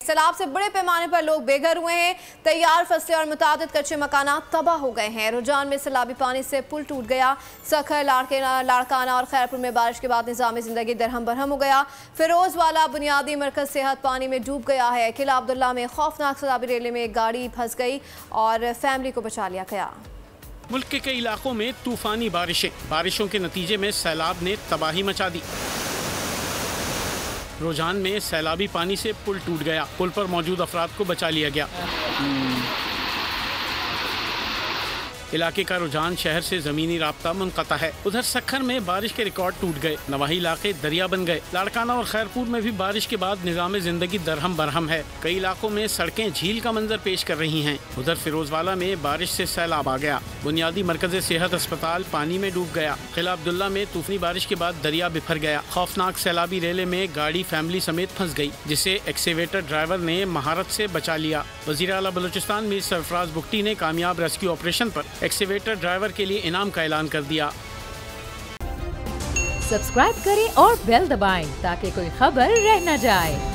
सैलाब से बड़े पैमाने पर लोग बेघर हुए हैं। तैयार फसलें और मुतादिद कच्चे मकाना तबाह हो गए हैं। रुझान में सैलाबी पानी से पुल टूट गया। सखर, लाड़काना और खैरपुर में बारिश के बाद निज़ाम ज़िंदगी दरहम बरहम हो गया। फिरोज वाला बुनियादी मरकज सेहत पानी में डूब गया है। किला अब्दुल्ला में खौफनाक सैलाबी रेले में एक गाड़ी फंस गई और फैमिली को बचा लिया गया। मुल्क के कई इलाकों में तूफानी बारिशों के नतीजे में सैलाब ने तबाही मचा दी। रुझान में सैलाबी पानी से पुल टूट गया। पुल पर मौजूद अफराद को बचा लिया गया। इलाके का रुझान शहर से जमीनी राब्ता मुनक़ता है। उधर सखर में बारिश के रिकॉर्ड टूट गए। नवाही इलाके दरिया बन गए। लाड़काना और खैरपुर में भी बारिश के बाद निज़ाम ज़िंदगी दरहम बरहम है। कई इलाकों में सड़कें झील का मंजर पेश कर रही हैं। उधर फिरोजवाला में बारिश से सैलाब आ गया। बुनियादी मरकज़ सेहत अस्पताल पानी में डूब गया। किला अब्दुल्ला में तूफानी बारिश के बाद दरिया बिफर गया। खौफनाक सैलाबी रेले में गाड़ी फैमिली समेत फंस गई, जिसे एक्सीवेटर ड्राइवर ने महारत से बचा लिया। वज़ीर आला बलूचिस्तान मीर सरफराज बुगटी ने कामयाब रेस्क्यू ऑपरेशन पर एक्सीवेटर ड्राइवर के लिए इनाम का ऐलान कर दिया। सब्सक्राइब करें और बेल दबाएं ताकि कोई खबर रह न जाए।